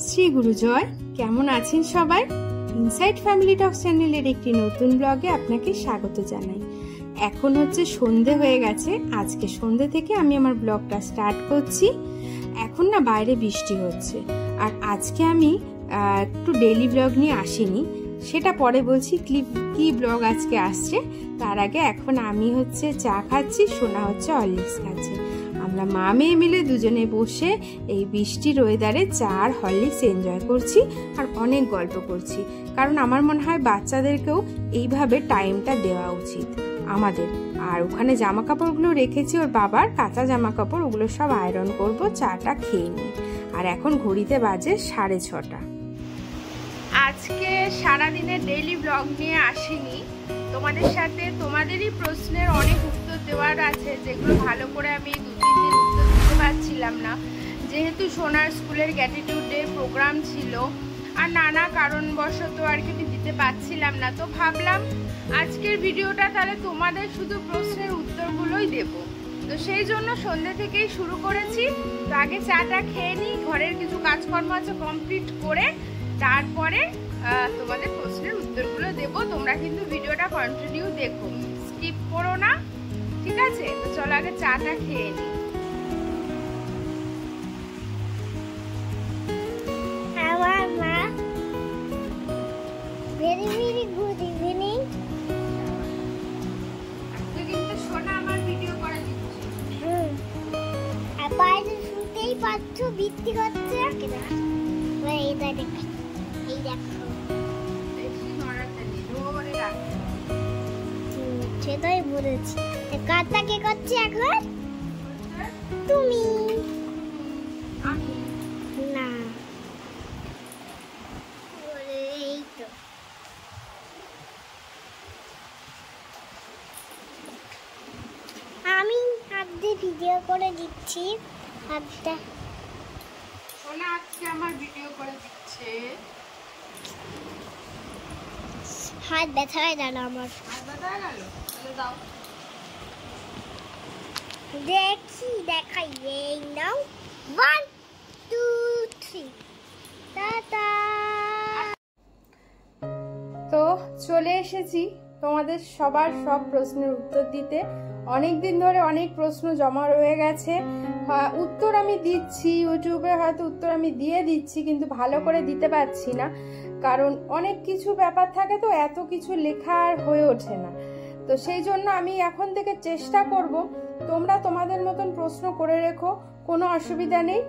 শ্রী গুরু জয়। কেমন আছেন সবাই? ইনসাইড ফ্যামিলি টক চ্যানেলের একটি নতুন ব্লগে আপনাকে স্বাগত জানাই। এখন হচ্ছে সন্ধে হয়ে গেছে। আজকে সন্ধে থেকে আমি আমার ব্লগটা স্টার্ট করছি। এখন না বাইরে বৃষ্টি হচ্ছে, আর আজকে আমি একটু ডেইলি ব্লগ নিয়ে আসিনি, সেটা পরে বলছি কি ব্লগ আজকে আসছে। তার আগে এখন আমি হচ্ছে চা খাচ্ছি, সোনা হচ্ছে হরলিক্স খাচ্ছে। আমরা মা মেয়ে মিলে দুজনে বসে এই বৃষ্টির ওয়েদারে চা আর হরলিক্স এনজয় করছি আর অনেক গল্প করছি। কারণ আমার মনে হয় বাচ্চাদেরকেও এইভাবে টাইমটা দেওয়া উচিত আমাদের। আর ওখানে জামা কাপড়গুলো রেখেছি ওর বাবার, কাঁচা জামা কাপড়, ওগুলো সব আয়রন করব, চাটা খেয়ে নিই। আর এখন ঘড়িতে বাজে 6:30। আজকে সারাদিনের ডেইলি ব্লগ নিয়ে আসিনি, তোমাদের সাথে তোমাদেরই প্রশ্নের অনেক উত্তর দেওয়ার আছে, যেগুলো ভালো করে আমি 2-3 দিন উত্তর দিতে পারছিলাম না, যেহেতু সোনার স্কুলের গ্র্যাটিটিউড ডে প্রোগ্রাম ছিল আর নানা কারণবশত আর কি দিতে পারছিলাম না। তো ভাবলাম আজকের ভিডিওটা তাহলে তোমাদের শুধু প্রশ্নের উত্তরগুলোই দেব। তো সেই জন্য সন্ধ্যে থেকেই শুরু করেছি। তো আগে চাটা খেয়ে নিই, ঘরের কিছু কাজকর্ম আছে কমপ্লিট করে তারপরে তোমাদের প্রশ্নের উত্তরগুলো দেব। তোমরা কিন্তু ভিডিওটা কন্টিনিউ দেখো, স্কিপ করো না, ঠিক আছে? তো চলো আগে চাটা খেয়ে নিই। আমার মা ভেরি ভেরি গুড ইভিনিং। আজকে কিন্তু সোনা আমার ভিডিও করে দিচ্ছে। আর বাইরে শুনতেই পাচ্ছ বৃষ্টি হচ্ছে। এই দেখো, এই দেখো, সেটাই বলেছি। কাজটা কে করছে এখন? তুমি না, এই তো আমি হাত দিয়ে ভিডিও করে দিচ্ছি। হাতটা সোনা আজকে আমার ভিডিও করে দিচ্ছে। হাত ব্যথা হয়ে গেল আমার। হাত ব্যথা হয়ে গেল? তাহলে দাও দেখাই। এই নাও, 1 2 3 টাটা। তো চলে এসেছি তোমাদের সবার সব প্রশ্নের উত্তর দিতে। অনেক দিন ধরে অনেক প্রশ্ন জমা রয়ে গেছে, উত্তর আমি দিচ্ছি ইউটিউবে, হয়তো উত্তর আমি দিয়ে দিচ্ছি, কিন্তু ভালো করে দিতে পারছি না, কারণ অনেক কিছু ব্যাপার থাকে, তো এত কিছু লেখা আর হয়ে ওঠে না। তো সেই জন্য আমি এখন থেকে চেষ্টা করব তোমরা তোমাদের মতন প্রশ্ন করে রেখো, কোনো অসুবিধা নেই।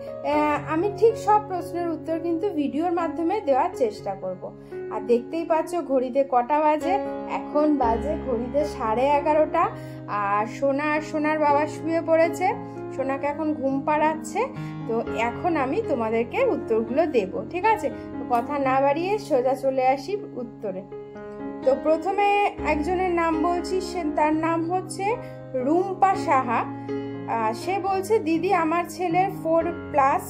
আমি ঠিক সব প্রশ্নের উত্তর কিন্তু ভিডিওর মাধ্যমে দেওয়ার চেষ্টা করব। আর দেখতেই পাচ্ছ ঘড়িতে কটা বাজে, এখন বাজে ঘড়িতে 11:30। আর সোনার বাবা শুয়ে পড়েছে, সোনাকে এখন ঘুম পাড়াচ্ছে। তো এখন আমি তোমাদেরকে উত্তরগুলো দেব, ঠিক আছে? কথা না বাড়িয়ে সোজা চলে আসি উত্তরে। তো প্রথমে একজনের নাম বলছি, তার নাম হচ্ছে রুম্পা সাহা। সে বলছে, দিদি আমার ছেলের 4+,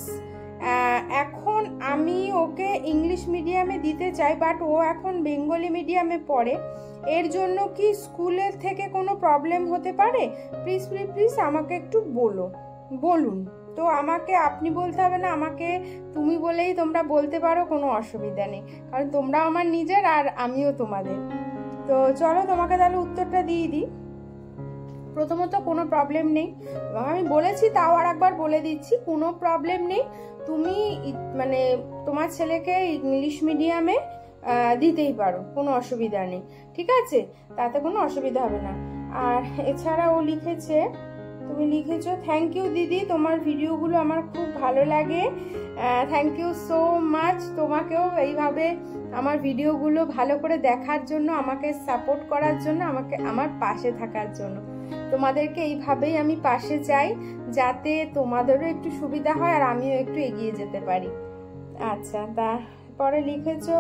এখন আমি ওকে ইংলিশ মিডিয়ামে দিতে চাই, বাট ও এখন বেঙ্গলি মিডিয়ামে পড়ে, এর জন্য কি স্কুলের থেকে কোনো প্রবলেম হতে পারে? প্লিজ আমাকে একটু বলুন। তো আমাকে আপনি বলতে হবে না, আমাকে তুমি বলেই তোমরা বলতে পারো, কোনো অসুবিধা নেই, কারণ তোমরা আমার নিজের আর আমিও তোমাদের। তো চলো তোমাকে তাহলে উত্তরটা দিয়ে দিই। প্রথমত কোনো প্রবলেম নেই, আমি বলেছি তাও আর একবার বলে দিচ্ছি, কোনো প্রবলেম নেই। তুমি মানে তোমার ছেলেকে ইংলিশ মিডিয়ামে দিতেই পারো, কোনো অসুবিধা নেই, ঠিক আছে? তাতে কোনো অসুবিধা হবে না। আর এছাড়া ও লিখেছে, তুমি লিখেছো, থ্যাংক ইউ দিদি, তোমার ভিডিওগুলো আমার খুব ভালো লাগে, থ্যাংক ইউ সো মাচ। তোমাকেও এইভাবে আমার ভিডিওগুলো ভালো করে দেখার জন্য, আমাকে সাপোর্ট করার জন্য, আমাকে আমার পাশে থাকার জন্য। তোমাদেরকে এইভাবেই আমি পাশে চাই, যাতে তোমাদেরও একটু সুবিধা হয় আর আমিও একটু এগিয়ে যেতে পারি। আচ্ছা, তারপরে লিখেছো,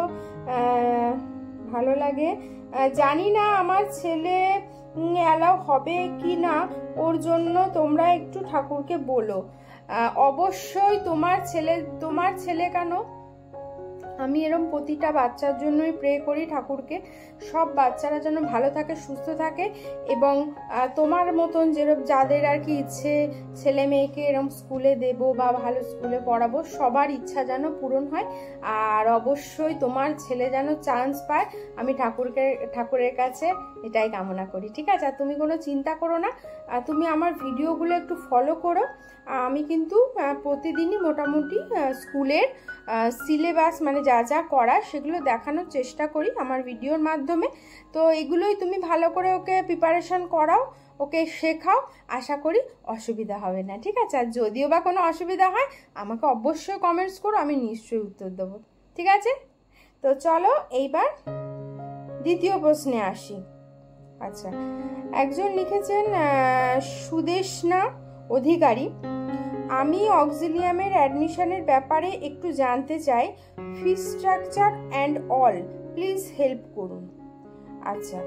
ভালো লাগে, জানি না আমার ছেলে অ্যালাউ হবে কি না, ওর জন্য তোমরা একটু ঠাকুরকে বলো। অবশ্যই তোমার ছেলে কেন, আমি এরকম প্রতিটা বাচ্চার জন্যই প্রে করি ঠাকুরকে, সব বাচ্চারা যেন ভালো থাকে, সুস্থ থাকে, এবং তোমার মতন যেরকম যাদের আর কি ইচ্ছে ছেলে মেয়েকে এরকম স্কুলে দেবো বা ভালো স্কুলে পড়াবো, সবার ইচ্ছা যেন পূরণ হয়। আর অবশ্যই তোমার ছেলে যেন চান্স পায়, আমি ঠাকুরের কাছে এটাই কামনা করি, ঠিক আছে? আর তুমি কোনো চিন্তা করো না, তুমি আমার ভিডিওগুলো একটু ফলো করো। আমি কিন্তু প্রতিদিনই মোটামুটি স্কুলের সিলেবাস মানে যা যা করা সেগুলো দেখানোর চেষ্টা করি আমার ভিডিওর মাধ্যমে। তো এগুলোই তুমি ভালো করে ওকে প্রিপারেশন করাও, ওকে শেখাও, আশা করি অসুবিধা হবে না, ঠিক আছে? আর যদিও বা কোনো অসুবিধা হয় আমাকে অবশ্যই কমেন্টস করো, আমি নিশ্চয়ই উত্তর দেবো, ঠিক আছে? তো চলো এইবার দ্বিতীয় প্রশ্নে আসি। আচ্ছা, একজন লিখেছেন সুদেশনা অধিকারী, আমি অক্সিলিয়ামের অ্যাডমিশনের ব্যাপারে একটু জানতে চাই, fee structure and all, please help করুন। আচ্ছা,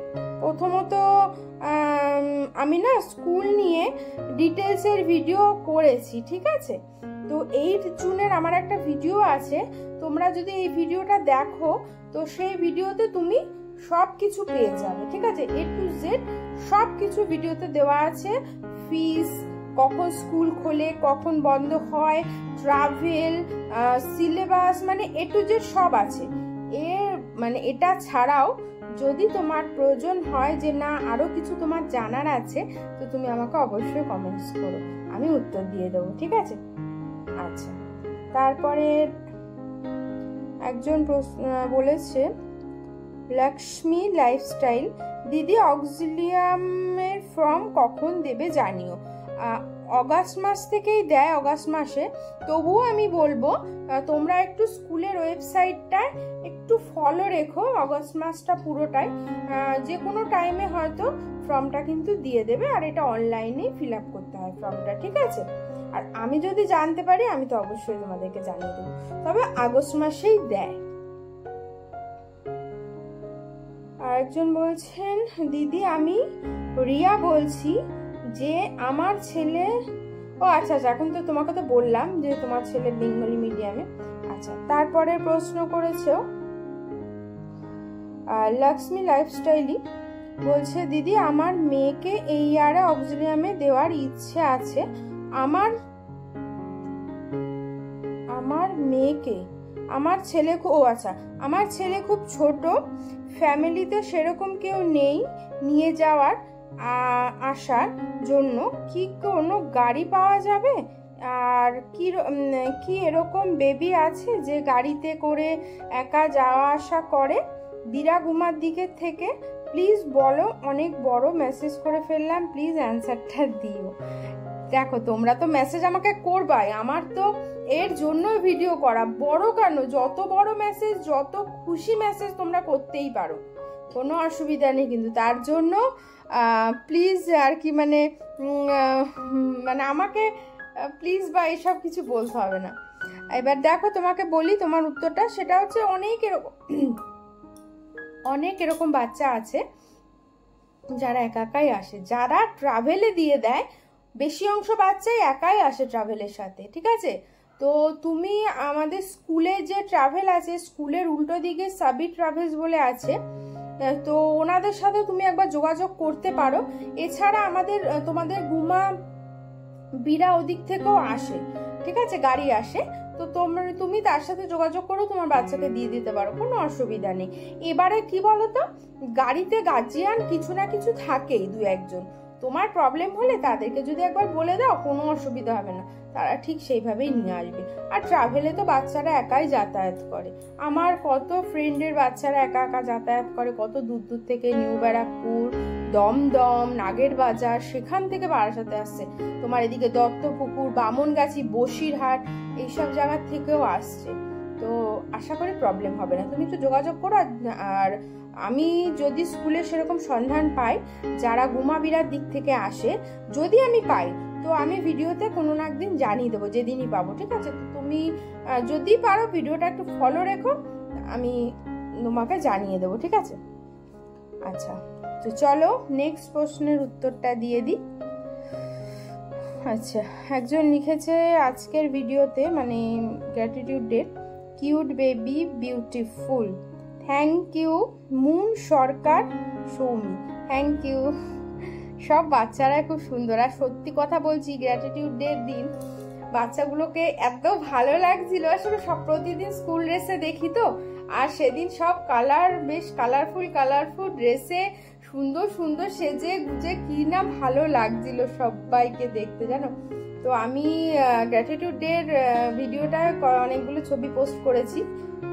প্রথমত আমি না স্কুল নিয়ে ডিটেলসের ভিডিও করেছি, ঠিক আছে? তো 8 জুনের আমার একটা ভিডিও আছে, তোমরা যদি এই ভিডিওটা দেখো তো সেই ভিডিওতে তুমি সব কিছু পেয়ে যাবে, ঠিক আছে? A to Z সব কিছু ভিডিওতে দেওয়া আছে, ফিস, কখন স্কুল খোলে, কখন বন্ধ হয়, ট্রাভেল, সিলেবাস, মানে A to Z সব আছে। মানে এটা ছাড়াও যদি তোমার প্রয়োজন হয় যে না আরো কিছু তোমার জানার আছে, তো তুমি আমাকে অবশ্যই কমেন্টস করো, আমি উত্তর দিয়ে দেবো, ঠিক আছে? আচ্ছা, তারপরে একজন বলেছে লক্ষ্মী লাইফস্টাইল, দিদি অক্সিলিয়ামের ফর্ম কখন দেবে জানিও। অগাস্ট মাস থেকেই দেয়, অগাস্ট মাসে। তবুও আমি বলবো তোমরা একটু স্কুলের ওয়েবসাইটটা একটু ফলো রেখো অগাস্ট মাসটা পুরোটাই, যে কোনো টাইমে হয়তো ফর্মটা কিন্তু দিয়ে দেবে, আর এটা অনলাইনেই ফিল আপ করতে হয় ফর্মটা, ঠিক আছে? আর আমি যদি জানতে পারি আমি তো অবশ্যই তোমাদেরকে জানিয়ে দেবো, তবে আগস্ট মাসেই দেয়। আরেকজন বলছেন, দিদি আমি রিয়া বলছি যে আমার ছেলে, ও আচ্ছা আচ্ছা, এখন তো তোমাকে তো বললাম যে তোমার ছেলে বেঙ্গলি মিডিয়ামে। আচ্ছা, তারপরে প্রশ্ন করেছে লক্ষ্মী লাইফস্টাইলি, বলছে দিদি আমার মেয়েকে এই ইয়ারে অক্সিলিয়ামে দেওয়ার ইচ্ছে আছে, আমার মেয়েকে, আমার ছেলে ও আচ্ছা, আমার ছেলে খুব ছোট, ফ্যামিলিতে সেরকম কেউ নেই নিয়ে যাওয়ার আসার জন্য, কি কোনো গাড়ি পাওয়া যাবে? আর কি এরকম বেবি আছে যে গাড়িতে করে একা যাওয়া আসা করে দিরাগুমার দিকের থেকে? প্লিজ বলো, অনেক বড় মেসেজ করে ফেললাম, প্লিজ অ্যান্সারটা দিও। দেখো তোমরা তো মেসেজ আমাকে করবাই, আমার তো এর জন্য ভিডিও করা, বড় কেন, যত বড় মেসেজ, যত খুশি মেসেজ তোমরা করতেই পারো, কোনো অসুবিধা নেই, কিন্তু তার জন্য প্লিজ আর কি মানে আমাকে প্লিজ বা এসব কিছু বলতে হবে না। এবার দেখো তোমাকে বলি তোমার উত্তরটা, সেটা হচ্ছে অনেক এরকম বাচ্চা আছে যারা একাই আসে, যারা ট্রাভেলে দিয়ে দেয়, বেশি অংশ বাচ্চাই একাই আসে ট্রাভেলের সাথে, ঠিক আছে? তো তুমি আমাদের স্কুলে যে ট্রাভেল আছে, স্কুলের উল্টো দিকে সাবি ট্রাভেলস বলে আছে, তো ওনাদের সাথে তুমি একবার যোগাযোগ করতে পারো। এছাড়া তোমাদের গুমা বিরা ওদিক থেকেও আসে, ঠিক আছে, গাড়ি আসে, তো তুমি তার সাথে যোগাযোগ করো, তোমার বাচ্চাকে দিয়ে দিতে পারো, কোনো অসুবিধা নেই। এবারে কি বলতো, গাড়িতে গার্জিয়ান কিছু না কিছু থাকেই, 2-1 জন, তোমার প্রবলেম হলে তাদেরকে যদি একবার বলে দাও কোনো অসুবিধা হবে না, তারা ঠিক সেইভাবেই নিয়ে আসবে। আর ট্রাভেলে তো বাচ্চারা একাই যাতায়াত করে, আমার কত ফ্রেন্ডের বাচ্চারা একা একা যাতায়াত করে, কত দূর দূর থেকে, নিউ ব্যারাকপুর, দমদম, নাগের বাজার, সেখান থেকে বারাসাতে আসছে, তোমার এদিকে দত্তপুকুর, বামনগাছি, বসিরহাট, এইসব জায়গার থেকেও আসছে। তো আশা করি প্রবলেম হবে না, তুমি একটু যোগাযোগ করো। আর আমি যদি স্কুলে সেরকম সন্ধান পাই যারা গুমাবিরার দিক থেকে আসে, যদি আমি পাই তো আমি ভিডিওতে কোনো না একদিন জানিয়ে দেবো, যেদিনই পাবো, ঠিক আছে? তো তুমি যদি পারো ভিডিওটা একটু ফলো রেখো, আমি তোমাকে জানিয়ে দেবো, ঠিক আছে? আচ্ছা, তো চলো নেক্সট প্রশ্নের উত্তরটা দিয়ে দিই। আচ্ছা, একজন লিখেছে আজকের ভিডিওতে মানে gratitude day, cute baby beautiful. Thank you Moon Sarkar Soumi, thank you. সব বাচ্চারা খুব সুন্দর। আর সত্যি কথা বলছি, গ্র্যাটিটিউড ডে দিন বাচ্চাগুলোকে এত ভালো লাগছিল। আসলে সব প্রতিদিন স্কুল ড্রেসে দেখি তো, আর সেদিন সব বেশ কালারফুল ড্রেসে সুন্দর সুন্দর সেজে গুজে কি না ভালো লাগছিল সবাইকে দেখতে, জানো তো। আমি গ্র্যাটিটিউড ডে ভিডিওটা অনেকগুলো ছবি পোস্ট করেছি,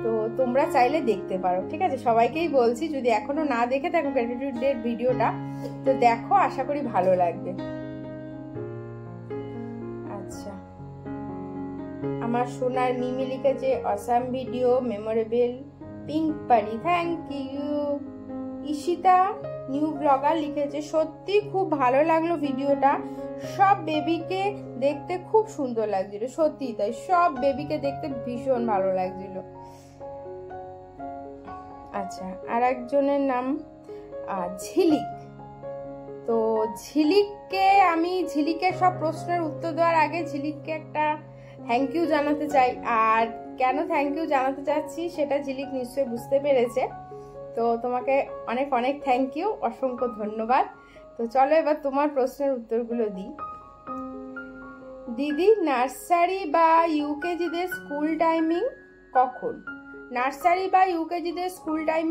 তো তোমরা চাইলে দেখতে পারো, ঠিক আছে। সবাইকেই বলছি, যদি এখনো না দেখে থাকো গ্র্যাটিটিউড ডে ভিডিওটা, তো দেখো, আশা করি ভালো লাগবে। আচ্ছা, আমার সোনার মিমি লিখেছে awesome video memorable pink Pari, thank you. Ishita new blogger লিখেছে সত্যি খুব ভালো লাগলো ভিডিওটা, সব বেবিকে দেখতে খুব সুন্দর লাগছিল। সত্যি তাই, সব বেবিকে দেখতে ভীষণ ভালো লাগছিল। আচ্ছা, আর একজনের নাম ঝিলিক। তো ঝিলিকের সব প্রশ্নের উত্তর দেওয়ার আগে ঝিলিককে একটা থ্যাংক ইউ জানাতে চাই। আর কেন থ্যাংক ইউ জানাতে চাচ্ছি সেটা ঝিলিক নিশ্চয়ই বুঝতে পেরেছে। তো তোমাকে অনেক অনেক থ্যাংক ইউ, অসংখ্য ধন্যবাদ। তো চলো এবার তোমার প্রশ্নের উত্তরগুলো দিই। দিদি, নার্সারি বা ইউকেজিদের স্কুল টাইমিং কখন? নার্সারি বা ইউকেজিদের স্কুল টাইম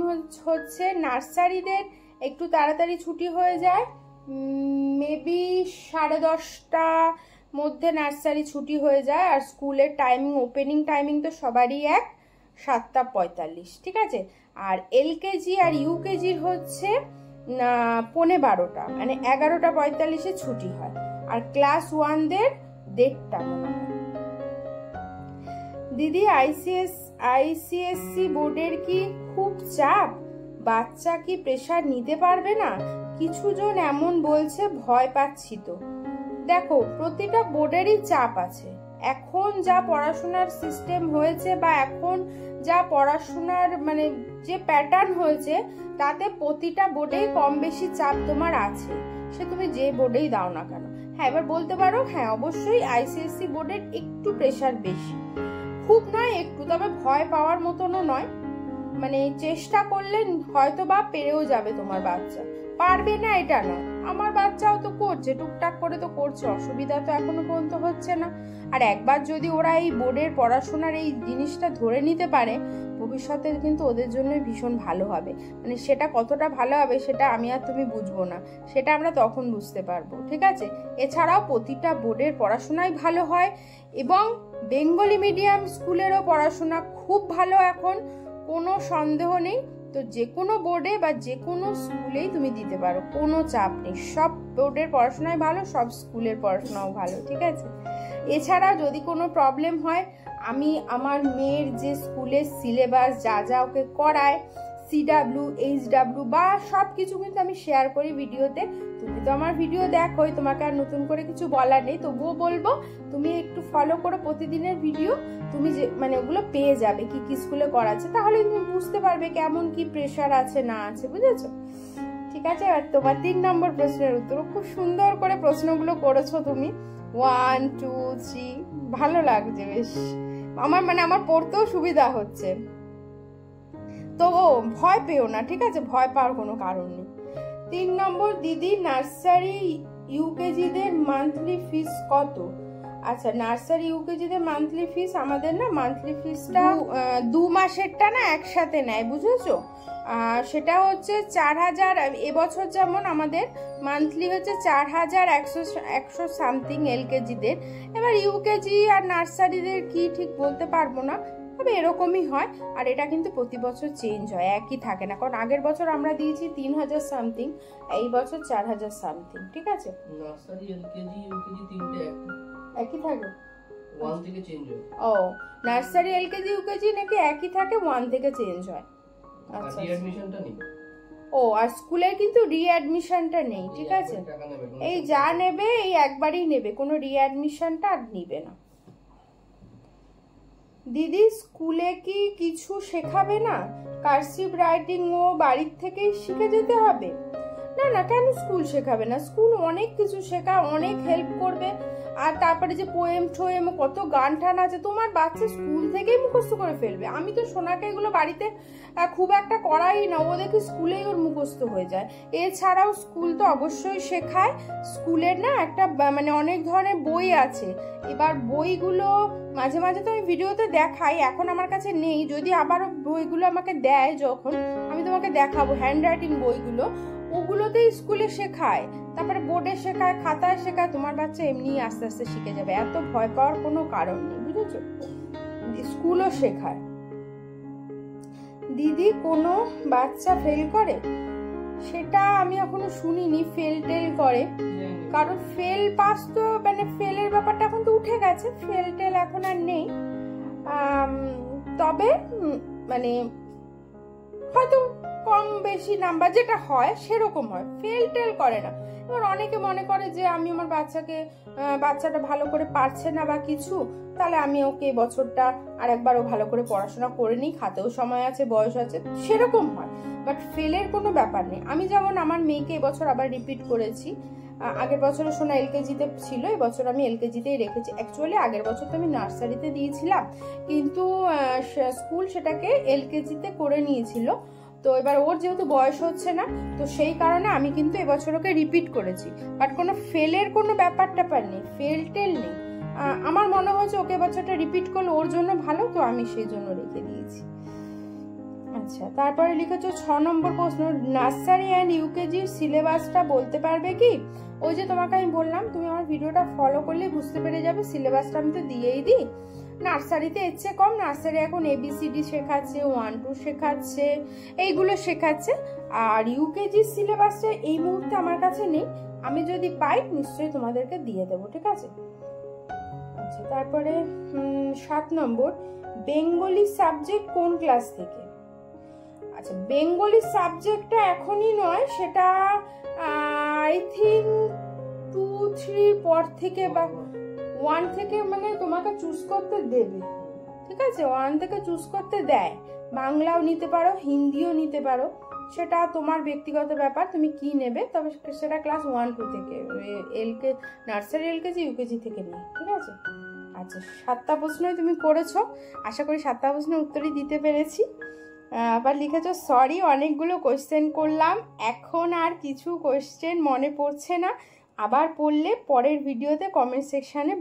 হচ্ছে, নার্সারিদের একটু তাড়াতাড়ি ছুটি হয়ে যায়, মেবি 10:30 মধ্যে নার্সারি ছুটি হয়ে যায়। আর স্কুলের টাইমিং, ওপেনিং টাইমিং তো সবারই এক, 7:45, ঠিক আছে। আর এলকেজি আর ইউকেজির হচ্ছে 12:15, মানে 11:45 ছুটি হয়। আর ক্লাস 1দের 1:30 মনে হয়। দিদি, আইসিএসসি বোর্ডের কি খুব চাপ? বাচ্চা কি প্রেশার নিতে পারবে না? কিছু জন এমন বলছে, ভয় পাচ্ছি তো। দেখো, প্রতিটা বোর্ডেরই চাপ আছে। এখন যা পড়াশোনার সিস্টেম হয়েছে বা এখন যা পড়াশোনার মানে যে প্যাটার্ন হয়েছে, তাতে প্রতিটা বোর্ডেই কম বেশি চাপ তোমার আছে, সে তুমি যে বোর্ডেই দাও না কেন। হ্যাঁ, এবার বলতে পারো হ্যাঁ অবশ্যই আইসিএসসি বোর্ডের একটু প্রেশার বেশি, খুব নয় একটু, তবে ভয় পাওয়ার মতনও নয়। মানে চেষ্টা করলে হয়তো বা পেরেও যাবে তোমার বাচ্চা, পারবে না এটা নয়। আমার বাচ্চাও তো করছে, টুকটাক করে তো করছে, অসুবিধা তো এখনো পর্যন্ত হচ্ছে না। আর একবার যদি ওরা এই বোর্ডের পড়াশোনার এই জিনিসটা ধরে নিতে পারে, ভবিষ্যতে কিন্তু ওদের জন্য ভীষণ ভালো হবে। মানে সেটা কতটা ভালো হবে সেটা আমি আর তুমি বুঝবো না, সেটা আমরা তখন বুঝতে পারবো, ঠিক আছে। এছাড়াও প্রতিটা বোর্ডের পড়াশোনাই ভালো হয়, এবং বেঙ্গলি মিডিয়াম স্কুলেরও পড়াশোনা খুব ভালো এখন, কোনো সন্দেহ নেই। তো যে কোনো বোর্ডে বা যে কোনো স্কুলেই তুমি দিতে পারো, কোনো চাপ নেই। সব বোর্ডের পড়াশোনাই ভালো, সব স্কুলের পড়াশোনাও ভালো, ঠিক আছে। এছাড়া যদি কোনো প্রবলেম হয়, আমি আমার মেয়ের যে স্কুলের সিলেবাস যা ওকে করায়, CW, HW বা সব কিছু কিন্তু আমি শেয়ার করি ভিডিওতে। তুমি তো আমার ভিডিও দেখোই, তোমাকে আর নতুন করে কিছু বলার নেই, তবুও বলবো তুমি একটু ফলো করো প্রতিদিনের ভিডিও, তুমি যে মানে ওগুলো পেয়ে যাবে কি কি স্কুলে করাচ্ছে, তাহলে তুমি বুঝতে পারবে কেমন কি প্রেশার আছে না আছে, বুঝেছো? ঠিক আছে, আর তোমার 3 নম্বর প্রশ্নের উত্তর, খুব সুন্দর করে প্রশ্নগুলো করেছো তুমি, 1 2 3, ভালো লাগছে বেশ। আমার পড়তেও সুবিধা হচ্ছে। তো ভয় পেও না, ঠিক আছে, ভয় পাওয়ার কোনো কারণ নেই। 3 নম্বর, দিদি, নার্সারি ইউকেজিদের মান্থলি ফিস কত? আচ্ছা, নার্সারি ইউকেজিদের মান্থলি ফিস, আমাদের না মান্থলি ফিসটা 2 মাসেরটা না একসাথে নেয়, বুঝেছো? সেটা হচ্ছে 4000। এবছর যেমন আমাদের মান্থলি হচ্ছে 4100 সামথিং এলকেজিদের। এবার ইউকেজি আর নার্সারিদের কি ঠিক বলতে পারবো না, তবে এরকমই হয়। আর এটা কিন্তু প্রতি বছর চেঞ্জ হয়, একই থাকে না, কারণ আগের বছর আমরা দিয়েছি 3000 সামথিং, এই বছর 4000 সামথিং, ঠিক আছে। নার্সারি এলকেজি ইউকেজি তিনটে একই থাকে, 1 থেকে চেঞ্জ হয়। ও, নার্সারি এলকেজি ইউকেজি নাকি একই থাকে, 1 থেকে চেঞ্জ হয়। আচ্ছা, রিঅ্যাডমিশনটা নেই। ও, আর স্কুলে কিন্তু রিঅ্যাডমিশনটা নেই, ঠিক আছে। এই যা নেবে এই একবারই নেবে, কোনো রিঅ্যাডমিশনটা আর নিবে না। দিদি, স্কুলে কি কিছু শেখাবে না? কার্সিভ রাইটিং ও বাড়ির থেকেই শিখে যেতে হবে? না না, কেন স্কুল শেখাবে না? স্কুল অনেক কিছু শেখায়, অনেক হেল্প করবে। আর তারপরে যে পোয়েম টোয়েম কত গান টান আছে, তোমার বাচ্চা স্কুল থেকেই মুখস্থ করে ফেলবে। আমি তো সোনাকে এগুলো বাড়িতে খুব একটা করাই না, ও দেখি স্কুলেই ওর মুখস্থ হয়ে যায়। এছাড়াও স্কুল তো অবশ্যই শেখায়। স্কুলের না একটা মানে অনেক ধরনের বই আছে। এবার বইগুলো মাঝে মাঝে তো আমি ভিডিওতে দেখাই, এখন আমার কাছে নেই। যদি আবারও বইগুলো আমাকে দেয় যখন, আমি তোমাকে দেখাবো হ্যান্ড রাইটিং বইগুলো, ওগুলোতেই স্কুলে শেখায়, তারপরে বোর্ডে শেখায়, খাতায় শেখায়। তোমার বাচ্চা এমনি আস্তে আস্তে শিখে যাবে, এত ভয় পাওয়ার কোনো কারণ নেই, বুঝেছো? স্কুলও শেখায়। দিদি, কোনো বাচ্চা ফেল করে? সেটা আমি এখনো শুনিনি ফেল টেল করে, কারণ ফেল পাস তো মানে ফেলের ব্যাপারটা এখন তো উঠে গেছে, ফেল টেল এখন আর নেই। তবে মানে হয়তো কম বেশি নাম্বার যেটা হয় সেরকম হয়, ফেল টেল করে না। এবার অনেকে মনে করে যে আমি আমার বাচ্চাটা ভালো করে পারছে না বা কিছু, তাহলে আমি ওকে বছরটা আর একবারও ভালো করে পড়াশোনা করে নিই, হাতেও সময় আছে, বয়স আছে, সেরকম হয়। বাট ফেলের কোনো ব্যাপার নেই। আমি যেমন আমার মেয়েকে এবছর আবার রিপিট করেছি। আগের বছরে সোনা এলকেজিতে ছিল, এবছর আমি এলকেজিতেই রেখেছি। অ্যাকচুয়ালি আগের বছর তো আমি নার্সারিতে দিয়েছিলাম, কিন্তু স্কুল সেটাকে এলকেজিতে করে নিয়েছিল। তো এবার ওর যেহেতু বয়স হচ্ছে না, তো সেই কারণে আমি কিন্তু এবছর ওকে রিপিট করেছি। বাট কোনো ফেলের কোনো ব্যাপার ট্যাপার নেই, ফেল টেল নেই। আমার মনে হয়েছে ওকে এবছরটা রিপিট করলে ওর জন্য ভালো, তো আমি সেই জন্য রেখে দিয়েছি। আচ্ছা, তারপরে লিখেছো 6 নম্বর প্রশ্ন, নার্সারি অ্যান্ড ইউকেজির সিলেবাসটা বলতে পারবে কি? ওই যে তোমাকে আমি বললাম, তুমি আমার ভিডিওটা ফলো করলে বুঝতে পেরে যাবে। সিলেবাসটা আমি তো দিয়েই দিই। নার্সারিতে এর চেয়ে কম, নার্সারি এখন ABCD শেখাচ্ছে, 1 2 শেখাচ্ছে, এইগুলো শেখাচ্ছে। আর ইউকেজির সিলেবাসটা এই মুহূর্তে আমার কাছে নেই, আমি যদি পাই নিশ্চয়ই তোমাদেরকে দিয়ে দেবো, ঠিক আছে? আচ্ছা, তারপরে 7 নম্বর, বেঙ্গলি সাবজেক্ট কোন ক্লাস থেকে? আচ্ছা, বেঙ্গলি সাবজেক্টটা এখনই নয়, সেটা আই থিঙ্ক 2 3 পর থেকে বা 1 থেকে মানে তোমাকে চুজ করতে দেবে, ঠিক আছে? 1 থেকে চুজ করতে দেয়। বাংলাও নিতে পারো, হিন্দিও নিতে পারো, সেটা তোমার ব্যক্তিগত ব্যাপার, তুমি কি নেবে। তবে সেটা ক্লাস 1 2 থেকে, নার্সারি এলকেজি ইউকেজি থেকে নেই, ঠিক আছে? আচ্ছা, 7টা প্রশ্নই তুমি করেছো, আশা করি 7টা প্রশ্নের উত্তরই দিতে পেরেছি। আবার লিখেছো, সরি অনেকগুলো কোয়েশ্চেন করলাম, এখন আর কিছু কোয়েশ্চেন মনে পড়ছে না, আবার পড়লে পরের ভিডিওতে কমেন্ট সেকশানে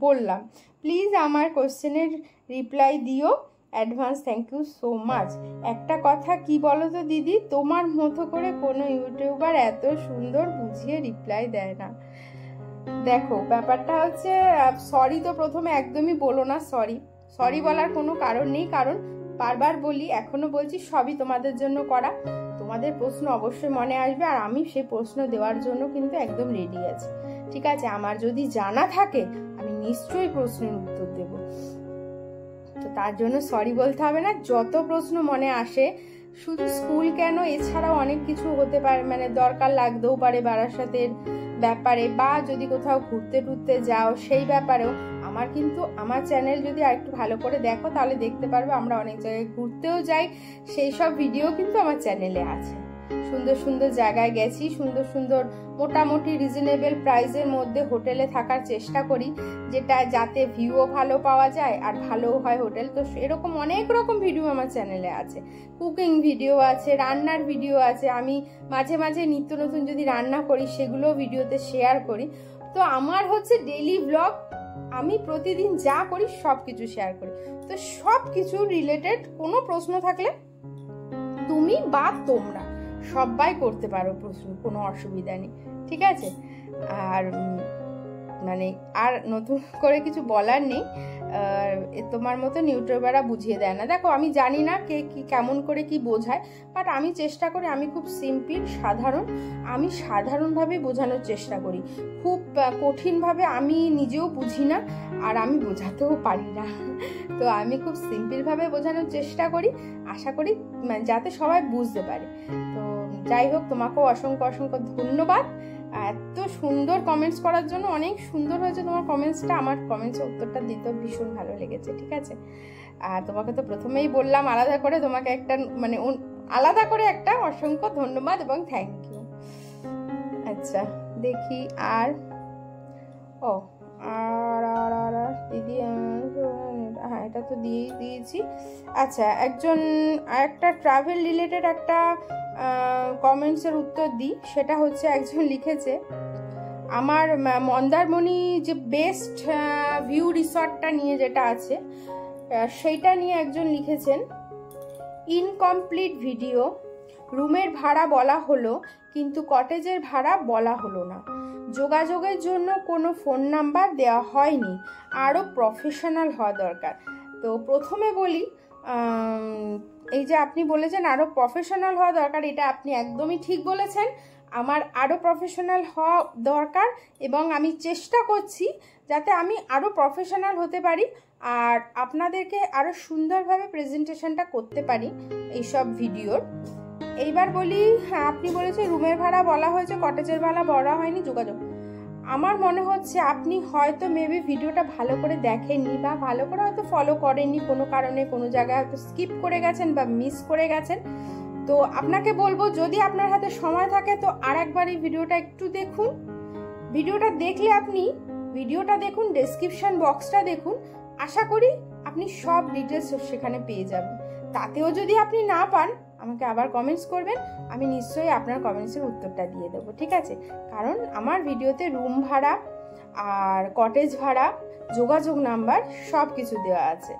বললাম, প্লিজ আমার কোয়েশ্চেনের রিপ্লাই দিও, advance thank you so much. একটা কথা কি বলো তো দিদি, তোমার মতো করে কোনো ইউটিউবার এত সুন্দর বুঝিয়ে রিপ্লাই দেয় না। দেখো, ব্যাপারটা হচ্ছে, সরি তো প্রথমে একদমই বলো না, সরি বলার কোনো কারণ নেই, কারণ বারবার বলি, এখনো বলছি, সবই তোমাদের জন্য করা। তোমাদের প্রশ্ন অবশ্যই মনে আসবে, আর আমি সেই প্রশ্ন দেওয়ার জন্য কিন্তু একদম রেডি আছি, ঠিক আছে? আমার যদি জানা থাকে আমি নিশ্চয়ই প্রশ্নের উত্তর দেব, তো তার জন্য সরি বলতে হবে না। যত প্রশ্ন মনে আসে, শুধু স্কুল কেন, এছাড়াও অনেক কিছু হতে পারে, মানে দরকার লাগতেও পারে বারাসাতের ব্যাপারে, বা যদি কোথাও ঘুরতে টুরতে যাও সেই ব্যাপারেও। আমার কিন্তু আমার চ্যানেল যদি আরেকটু ভালো করে দেখো, তাহলে দেখতে পারবে আমরা অনেক জায়গায় ঘুরতেও যাই, সেই সব ভিডিও কিন্তু আমার চ্যানেলে আছে। সুন্দর সুন্দর জায়গায় গেছি, সুন্দর সুন্দর মোটামুটি রিজনেবল প্রাইসের মধ্যে হোটেলে থাকার চেষ্টা করি, যেটা যাতে ভিউও ভালো পাওয়া যায় আর ভালোও হয় হোটেল। তো এরকম অনেক রকম ভিডিও আমার চ্যানেলে আছে, কুকিং ভিডিও আছে, রান্নার ভিডিও আছে, আমি মাঝে মাঝে নিত্য নতুন যদি রান্না করি সেগুলো ভিডিওতে শেয়ার করি। তো আমার হচ্ছে ডেইলি ব্লগ, আমি প্রতিদিন যা করি সব কিছু শেয়ার করি। তো সব কিছু রিলেটেড কোনো প্রশ্ন থাকলে তুমি বা তোমরা সবাই করতে পারো প্রশ্ন, কোনো অসুবিধা নেই, ঠিক আছে? আর মানে আর নতুন করে কিছু বলার নেই, তোমার মতো ইউটিউবাররা বুঝিয়ে দেয় না। দেখো, আমি জানি না কে কি কেমন করে কি বোঝায়, বাট আমি চেষ্টা করি, আমি খুব সিম্পল সাধারণ, আমি সাধারণভাবে বোঝানোর চেষ্টা করি। খুব কঠিনভাবে আমি নিজেও বুঝি না, আর আমি বোঝাতেও পারি না। তো আমি খুব সিম্পলভাবে বোঝানোর চেষ্টা করি, আশা করি যাতে সবাই বুঝতে পারে। তো যাই হোক, তোমাকেও অসংখ্য অসংখ্য ধন্যবাদ এত সুন্দর কমেন্টস করার জন্য। অনেক সুন্দর হয়েছে তোমার কমেন্টসটা, আমার কমেন্টসের উত্তরটা দিতেও ভীষণ ভালো লেগেছে, ঠিক আছে? আর তোমাকে তো প্রথমেই বললাম, আলাদা করে তোমাকে একটা মানে আলাদা করে একটা অসংখ্য ধন্যবাদ এবং থ্যাংক ইউ। আচ্ছা দেখি আর ও আর আর আর আর দিদি হ্যাঁ এটা তো দিয়েছি। আচ্ছা একজন একটা ট্রাভেল রিলেটেড একটা কমেন্টসের উত্তর দিই। সেটা হচ্ছে একজন লিখেছে আমার মন্দারমণি যে বেস্ট ভিউ রিসর্টটা নিয়ে যেটা আছে সেইটা নিয়ে একজন লিখেছেন ইনকমপ্লিট ভিডিও, রুমের ভাড়া বলা হলো কিন্তু কটেজের ভাড়া বলা হলো না, যোগাযোগের জন্য কোনো ফোন নাম্বার দেওয়া হয়নি, আরও প্রফেশনাল হওয়া দরকার। তো প্রথমে বলি এই যে আপনি বলেছেন আরও প্রফেশনাল হওয়া দরকার, এটা আপনি একদমই ঠিক বলেছেন। আমার আরও প্রফেশনাল হওয়া দরকার এবং আমি চেষ্টা করছি যাতে আমি আরও প্রফেশনাল হতে পারি আর আপনাদেরকে আরও সুন্দরভাবে প্রেজেন্টেশনটা করতে পারি এইসব ভিডিওর। এইবার বলি হ্যাঁ আপনি বলেছেন রুমের ভাড়া বলা হয়েছে কটেজের ভাড়া বলা হয়নি, যোগাযোগ। আমার মনে হচ্ছে আপনি হয়তো মেবি ভিডিওটা ভালো করে দেখেননি বা ভালো করে হয়তো ফলো করেননি, কোনো কারণে কোনো জায়গায় হয়তো স্কিপ করে গেছেন বা মিস করে গেছেন। তো আপনাকে বলবো যদি আপনার হাতে সময় থাকে তো আরেকবার এই ভিডিওটা একটু দেখুন। ভিডিওটা দেখলে আপনি ভিডিওটা দেখুন, ডেসক্রিপশন বক্সটা দেখুন, আশা করি আপনি সব ডিটেলস সেখানে পেয়ে যাবেন। তাতেও যদি আপনি না পান আমাকে আবার কমেন্টস করবেন, আমি নিশ্চয়ই আপনার কমেন্টসের উত্তরটা দিয়ে দেবো, ঠিক আছে? কারণ আমার ভিডিওতে রুম ভাড়া আর কটেজ ভাড়া, যোগাযোগ নাম্বার সব কিছু দেওয়া আছে।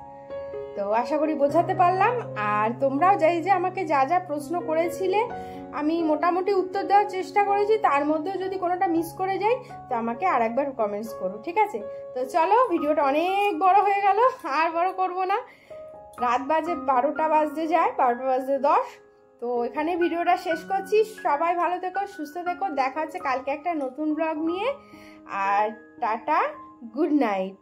তো আশা করি বোঝাতে পারলাম। আর তোমরাও যে আমাকে যা যা প্রশ্ন করেছিলে আমি মোটামুটি উত্তর দেওয়ার চেষ্টা করেছি, তার মধ্যেও যদি কোনোটা মিস করে যাই তো আমাকে আরেকবার কমেন্টস করো, ঠিক আছে? তো চলো, ভিডিওটা অনেক বড় হয়ে গেল, আর বড় করব না। রাত বাজে 12টা বাজতে যায়, 12টা বাজতে 10। তো এখানে ভিডিওটা শেষ করছি। সবাই ভালো থেকো, সুস্থ থেকো, দেখা হচ্ছে কালকে একটা নতুন ব্লগ নিয়ে। আর টাটা, গুড নাইট।